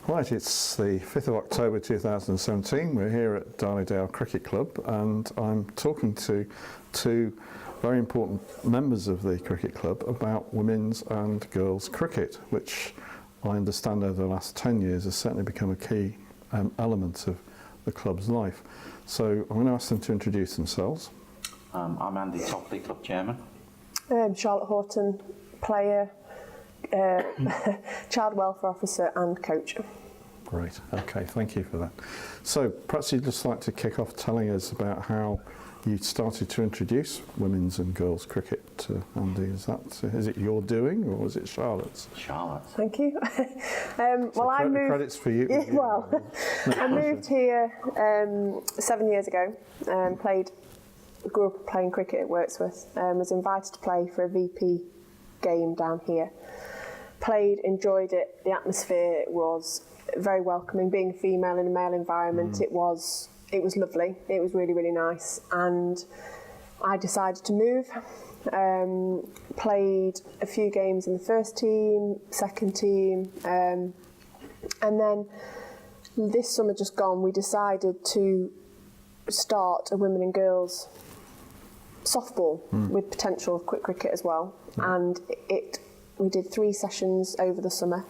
Right, it's the 5th of October 2017. We're here at Darley Dale Cricket Club and I'm talking to two very important members of the cricket club about women's and girls cricket, which I understand over the last 10 years has certainly become a key element of the club's life. So I'm going to ask them to introduce themselves. I'm Andy Topley, Club Chairman. Charlotte Horton, player, child welfare officer and coach. Great, okay, thank you for that. So perhaps you'd just like to kick off telling us about how you started to introduce women's and girls cricket to Andy. Is it your doing or was it Charlotte's? Charlotte. Thank you. So I moved. Credits for you. Yeah, well, I moved here 7 years ago. Grew up playing cricket at Wordsworth. Was invited to play for a VP game down here. Played, enjoyed it. The atmosphere was very welcoming. Being a female in a male environment, it was lovely. It was really, really nice. And I decided to move. Played a few games in the first team, second team, and then this summer just gone, we decided to start a women and girls softball with potential of quick cricket as well. And we did 3 sessions over the summer,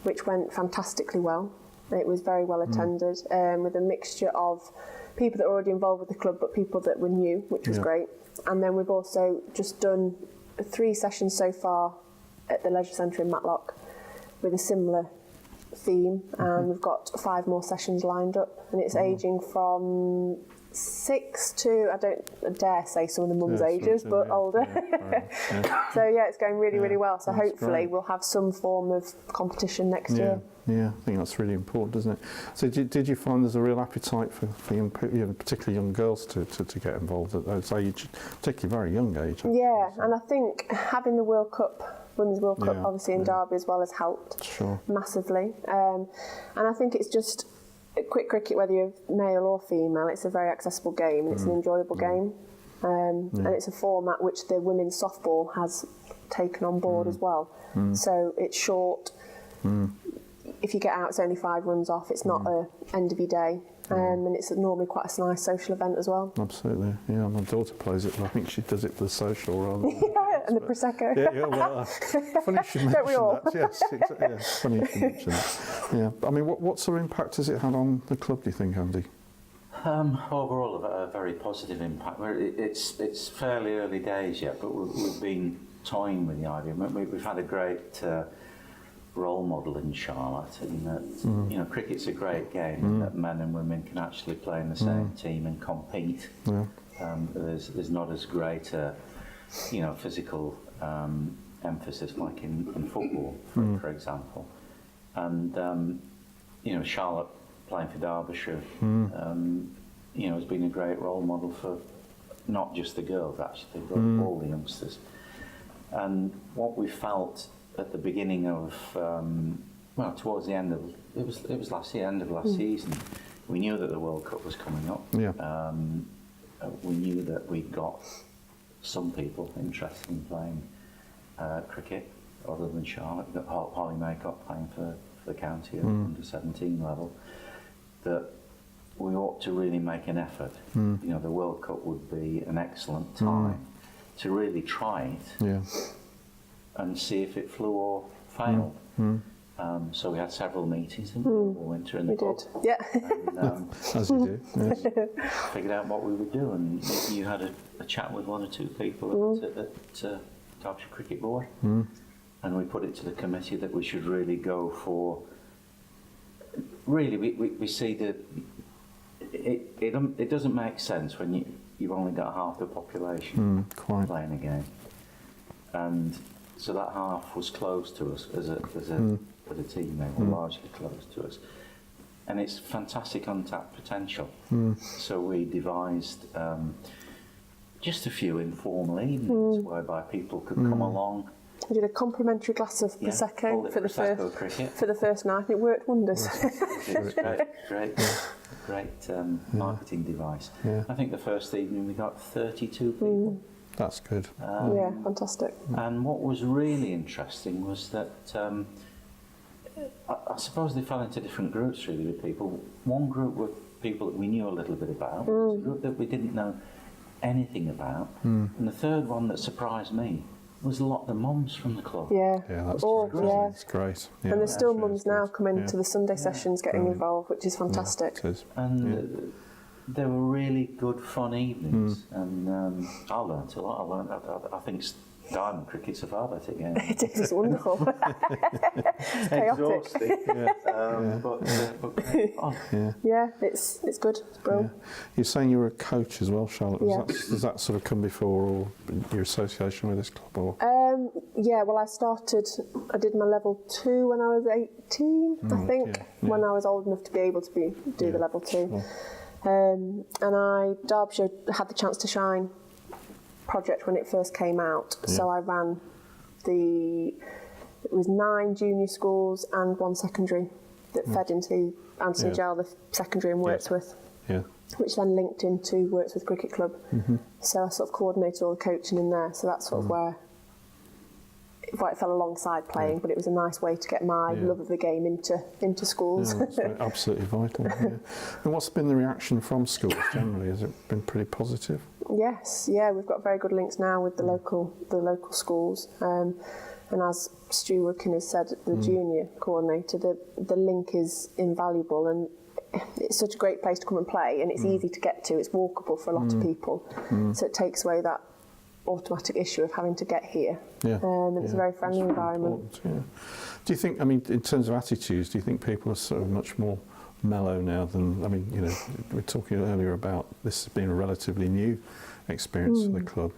which went fantastically well. It was very well attended, with a mixture of people that were already involved with the club, but people that were new, which was great. And then we've also just done 3 sessions so far at the Leisure Centre in Matlock with a similar theme, and we've got 5 more sessions lined up, and it's aging from 6 to, I don't dare say some of the mums' ages, but older. So it's going really, really well. So hopefully we'll have some form of competition next year. Yeah, I think that's really important, isn't it? So did you find there's a real appetite for young people, particularly young girls, to get involved at those age, particularly very young age? Yeah, and I think having the World Cup, Women's World Cup, obviously in Derby as well, has helped massively. And I think it's just quick cricket, whether you're male or female, it's a very accessible game and it's an enjoyable game. And it's a format which the women's softball has taken on board as well. So it's short. If you get out, it's only 5 runs off. It's not a end of your day. And it's normally quite a nice social event as well. Absolutely, yeah. My daughter plays it, but I think she does it for the social rather than... And the Prosecco. Yeah, well, funny you mention that. Yes, exactly. Yeah, funny you mention that. Yeah, I mean, what sort of impact has it had on the club, do you think, Andy? Overall, a very positive impact. It's fairly early days yet, but we've been toying with the idea. We've had a great role model in Charlotte, in that cricket's a great game that men and women can actually play in the same team and compete. There's not as great a physical emphasis like in football, for example. And Charlotte playing for Derbyshire, has been a great role model for not just the girls actually, but all the youngsters. And what we felt at the beginning of, towards the end of, it was last year, end of last season, we knew that the World Cup was coming up. We knew that we'd got some people interested in playing cricket other than Charlotte. We've got Holly Maycott playing for the county at under 17 level. That we ought to really make an effort. The World Cup would be an excellent time to really try it and see if it flew or failed. So we had several meetings in the winter in the club. Yeah. And, as you do, yes. Figured out what we would do, and you had a chat with 1 or 2 people at Derbyshire Cricket Board, and we put it to the committee that we should really go for. Really, we see that it doesn't make sense when you've only got half the population playing a game, and so that half was closed to us as a team. They were largely closed to us, and it's fantastic untapped potential. So we devised just a few informal evenings whereby people could come along. We did a complimentary glass of Prosecco for the first night, and it worked wonders. It's great marketing device. I think the first evening we got 32 people. That's good. Yeah, fantastic. And what was really interesting was that I suppose they fell into different groups really with people. One group were people that we knew a little bit about, a group that we didn't know anything about, and the third one that surprised me was a lot of the mums from the club. Yeah, that's great. yeah. It's great. Yeah, And there's still actually, mums now coming to the Sunday sessions getting Brilliant. involved, which is fantastic. Yeah, it is. And they were really good, fun evenings, and I learnt a lot. I think diamond cricket's a far better game. It is, it's wonderful. It's chaotic. Exhausting. Yeah, it's good, it's brilliant. Yeah. You're saying you were a coach as well, Charlotte. Yeah. Does that sort of come before or your association with this club? Or? Yeah, well, I did my level 2 when I was 18, I think, when I was old enough to be able to do the level 2. Sure. And Derbyshire had the Chance to Shine project when it first came out, so I ran it was 9 junior schools and 1 secondary that fed into Anthony Gell, the secondary in Wordsworth, which then linked into Wordsworth Cricket Club. So I sort of coordinated all the coaching in there, so that's sort of where it fell alongside playing, but it was a nice way to get my love of the game into schools. Yeah, that's absolutely vital. And what's been the reaction from schools generally? Has it been pretty positive? Yes, yeah, we've got very good links now with the local schools, and as Stu Woodkin has said, the junior coordinator, the link is invaluable, and it's such a great place to come and play, and it's easy to get to. It's walkable for a lot of people, so it takes away that automatic issue of having to get here. And it's a very friendly environment. Yeah. Do you think, I mean, in terms of attitudes, do you think people are sort of much more mellow now than, I mean, you know, we were talking earlier about this being a relatively new experience for the club.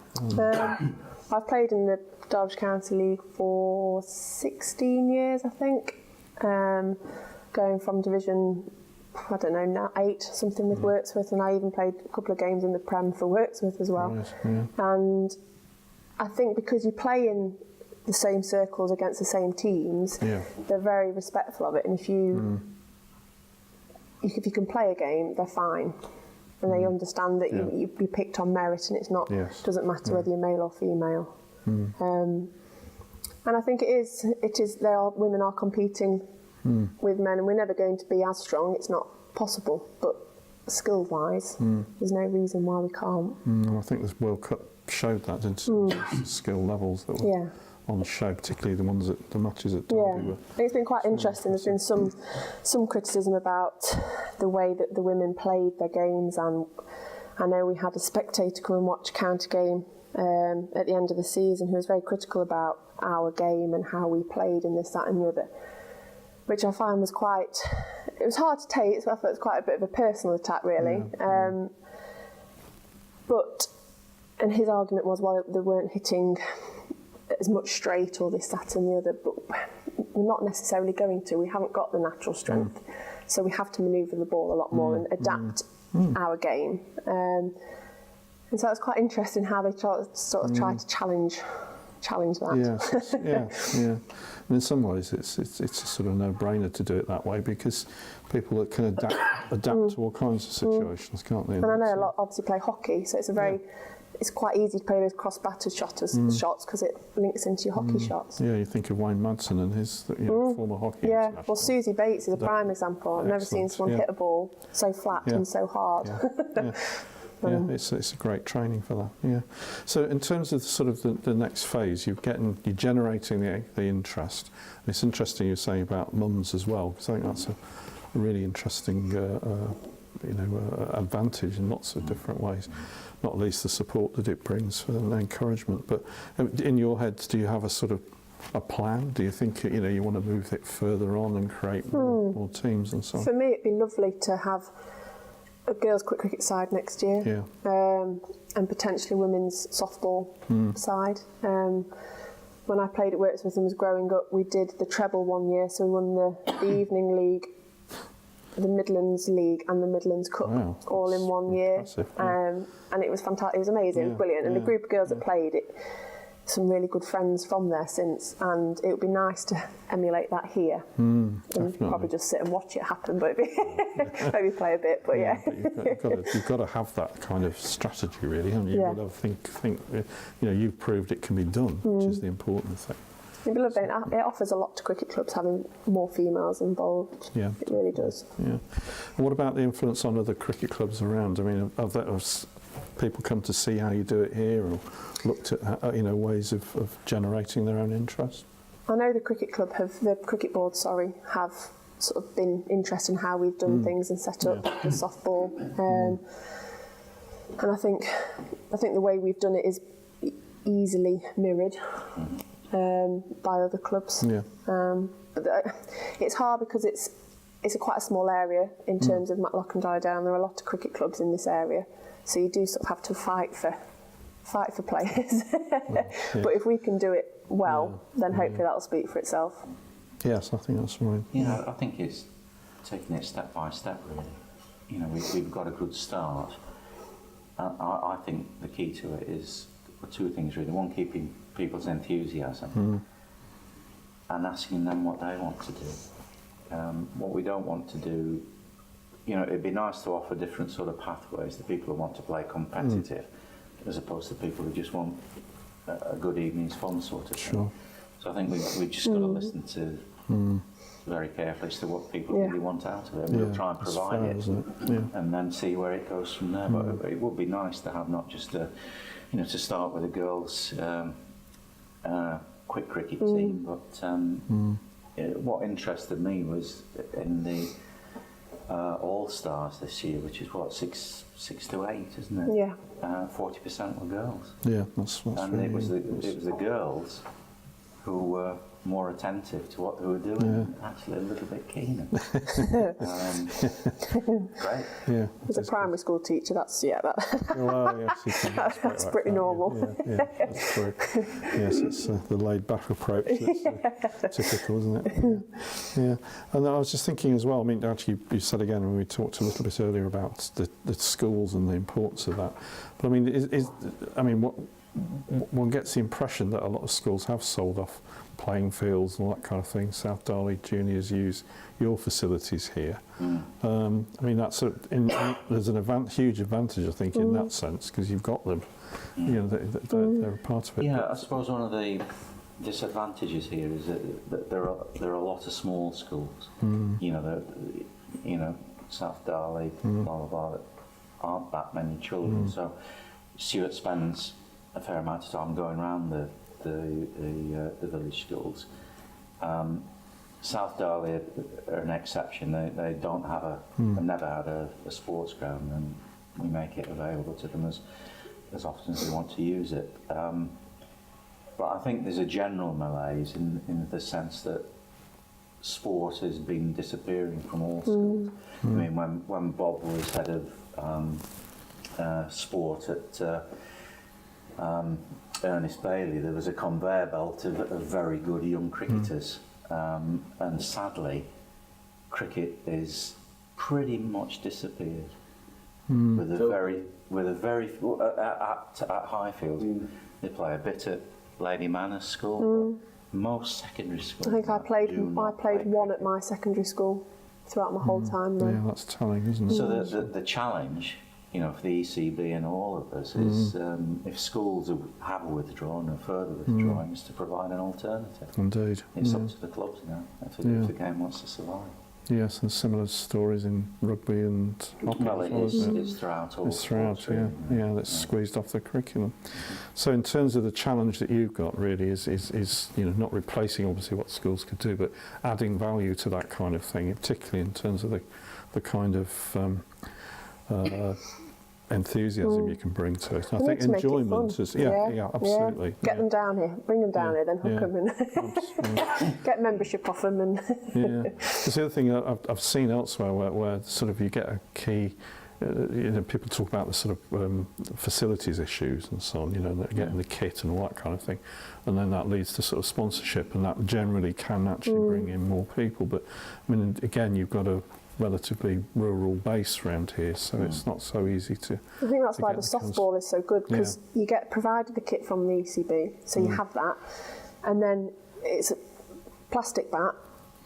I've played in the Derbyshire County League for 16 years, I think, going from Division, I don't know, now 8 something with Wordsworth, and I even played a couple of games in the Prem for Wordsworth as well. Right, And I think because you play in the same circles against the same teams, they're very respectful of it, and if you can play a game, they're fine, and they understand that you picked on merit, and it's not doesn't matter whether you're male or female. And I think it is women are competing with men, and we're never going to be as strong. It's not possible, but skill wise, there's no reason why we can't. I think this World Cup showed that in terms of skill levels that were on show, particularly the ones at the matches at Derby were. I think it's been quite interesting. There's been some criticism about the way that the women played their games, and I know we had a spectator come and watch a county game at the end of the season who was very critical about our game and how we played and this, that and the other, which I find was it was hard to take, so I thought it was quite a bit of a personal attack really. And his argument was, well, they weren't hitting as much straight or this, that and the other, but we're not necessarily going to. We haven't got the natural strength, so we have to manoeuvre the ball a lot more and adapt our game. And so it's quite interesting how they try to challenge that. Yes, yeah. And in some ways, it's a sort of no-brainer to do it that way, because people that can adapt to all kinds of situations, can't they? And I know a lot obviously play hockey, so it's quite easy to play those cross-battered shots because it links into your hockey shots. Yeah, you think of Wayne Madsen and his former hockey international. Well, Susie Bates is a prime example. I've never seen someone hit a ball so flat and so hard. It's a great training for that. Yeah. So in terms of sort of the next phase, you're generating the interest. And it's interesting you're saying about mums as well, because I think that's a really interesting advantage in lots of different ways. Not least the support that it brings for the encouragement. But in your heads, do you have a sort of a plan? Do you think you want to move it further on and create more teams and so on? For me, it'd be lovely to have a girls' quick cricket side next year, and potentially women's softball side. When I played at Wordsworth and was growing up, we did the treble one year, so we won the evening league, the Midlands League and the Midlands Cup all in one year. And it was fantastic. It was amazing. It was brilliant. And the group of girls that played it, some really good friends from there since, and it would be nice to emulate that here. And probably just sit and watch it happen, but maybe play a bit. But but you've got to have that kind of strategy, really, haven't you? You've got to think. You've proved it can be done, which is the important thing. It'd be lovely. It offers a lot to cricket clubs having more females involved. Yeah. It really does. Yeah. And what about the influence on other cricket clubs around? I mean, have people come to see how you do it here, or looked at ways of generating their own interest? I know the cricket board, have sort of been interested in how we've done things and set up the softball. And I think the way we've done it is easily mirrored by other clubs. Yeah. But it's hard because it's quite a small area in terms of Matlock and Darley Dale, and there are a lot of cricket clubs in this area, so you do sort of have to fight for players. But if we can do it well, then hopefully that'll speak for itself. Yes, I think that's right. Yeah, I think it's taking it step by step, really. You know, we've got a good start. I think the key to it is two things, really. One, keeping people's enthusiasm and asking them what they want to do. What we don't want to do, it'd be nice to offer different sort of pathways to people who want to play competitive, as opposed to people who just want a good evening's fun sort of thing. Sure. So I think we just got to listen to very carefully as to what people really want out of it. And we'll try and provide it, and then see where it goes from there. But it would be nice to have not just to start with a girls' quick cricket team, but what interested me was in the All Stars this year, which is what, 6 to 8, isn't it? Yeah. 40% were girls. Yeah, that's and really it was the girls who were more attentive to what they were doing, actually a little bit keener. Great. Yeah. As a primary school teacher, that's Well, yes, that's pretty normal. Yeah, that's true. Yes, it's the laid-back approach that's typical, isn't it? Yeah. And I was just thinking as well. I mean, actually, you said again when we talked a little bit earlier about the schools and the importance of that. But I mean, one gets the impression that a lot of schools have sold off playing fields and all that kind of thing. South Darley juniors use your facilities here. I mean, that's there's an huge advantage, I think, in that sense, because you've got them. They're a part of it. Yeah, I suppose one of the disadvantages here is that there are a lot of small schools. South Darley, blah blah blah, that aren't that many children. So Stuart spends a fair amount of time going around the village schools. South Darley are an exception. They don't have have never had a sports ground, and we make it available to them as often as they want to use it. But I think there's a general malaise in the sense that sport has been disappearing from all schools. I mean, when Bob was head of sport at Ernest Bailey, there was a conveyor belt of very good young cricketers, and sadly, cricket is pretty much disappeared. With a very at Highfield, they play a bit at Lady Manor School. Most secondary schools. I think I played one at my secondary school throughout my whole time there. Yeah, that's telling, isn't it? So the challenge, for the ECB and all of us is if schools have withdrawn or further withdrawing, is to provide an alternative. Indeed. It's up to the clubs now if the game wants to survive. Yes, and similar stories in rugby and hockey. Well, it's throughout all. It's throughout, that's squeezed off the curriculum. So in terms of the challenge that you've got, really, is not replacing obviously what schools could do, but adding value to that kind of thing, particularly in terms of the kind of enthusiasm you can bring to it. I think enjoyment is absolutely. Get them down here, bring them down here, then hook them and get membership off them. And Because the other thing I've seen elsewhere where sort of you get a key. People talk about the sort of facilities issues and so on, getting the kit and all that kind of thing, and then that leads to sort of sponsorship, and that generally can actually bring in more people. But I mean, again, you've got a relatively rural base around here, so it's not so easy to. I think that's why the softball is so good, because you get provided the kit from the ECB, so you have that, and then it's a plastic bat,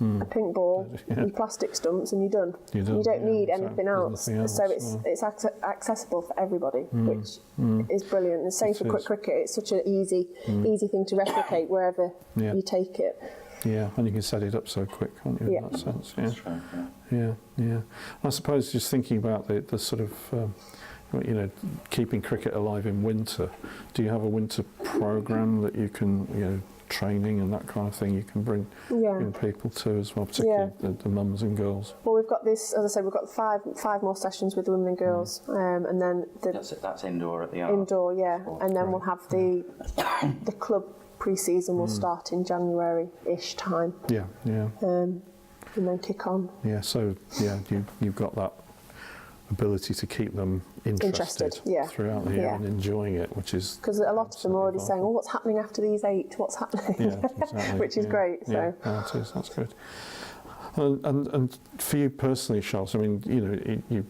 a pink ball, your plastic stumps, and you're done. You don't need anything else. So it's accessible for everybody, which is brilliant. And same for quick cricket. It's such an easy thing to replicate wherever you take it. Yeah, and you can set it up so quick, can't you, in that sense? Yeah. That's right, Yeah. I suppose just thinking about the sort of, keeping cricket alive in winter, do you have a winter programme that you can, training and that kind of thing you can bring people to as well, particularly the mums and girls? Well, we've got this, as I said, we've got five more sessions with the women and girls, and then that's indoor at the indoor, and then we'll have the club pre-season will start in January-ish time. And then kick on. Yeah, so you've got that ability to keep them interested throughout the year and enjoying it, which is because a lot of them are already saying, "Oh, what's happening after these 8? What's happening?" Exactly. Which is great. So it is. That's good. And for you personally, Charles, I mean, you've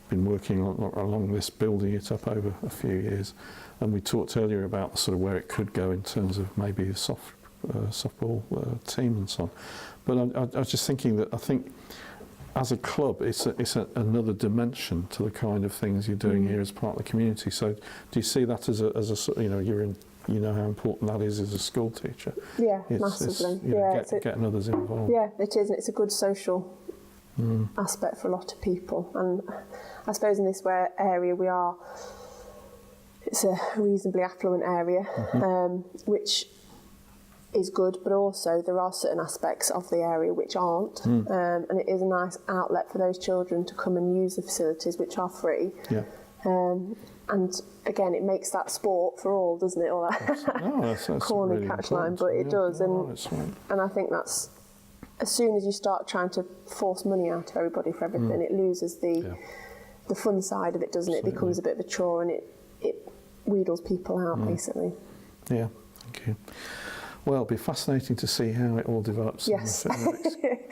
been working along this, building it up over a few years, and we talked earlier about sort of where it could go in terms of maybe a softball team and so on. But I was just thinking that I think as a club, it's another dimension to the kind of things you're doing here as part of the community. So do you see that as a you know how important that is as a school teacher? Yeah, massively. Getting others involved. Yeah, it is, and it's a good social aspect for a lot of people. And I suppose in this area it's a reasonably affluent area, which is good, but also there are certain aspects of the area which aren't, and it is a nice outlet for those children to come and use the facilities, which are free. And again, it makes that sport for all, doesn't it? All that corny really catch line, but it does. And I think that's, as soon as you start trying to force money out of everybody for everything, it loses the fun side of it, doesn't it? It becomes a bit of a chore, and it wheedles people out, basically. Yeah, thank you. Well, it'll be fascinating to see how it all develops in the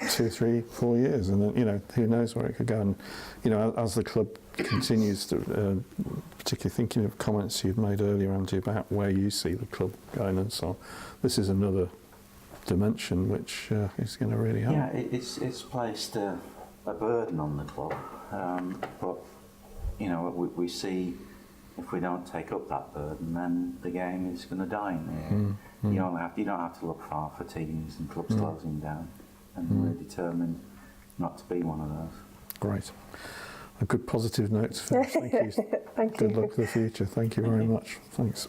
next 2, 3, 4 years, and then, who knows where it could go. And as the club continues to, particularly thinking of comments you've made earlier, Andy, about where you see the club going and so on, this is another dimension which is going to really help. Yeah, it's placed a burden on the club, but we see if we don't take up that burden, then the game is going to die in there. You don't have to look far for teams and clubs closing down, and we're determined not to be one of those. Great. A good positive note to finish. Thank you. Thank you. Good luck for the future. Thank you very much. Thanks.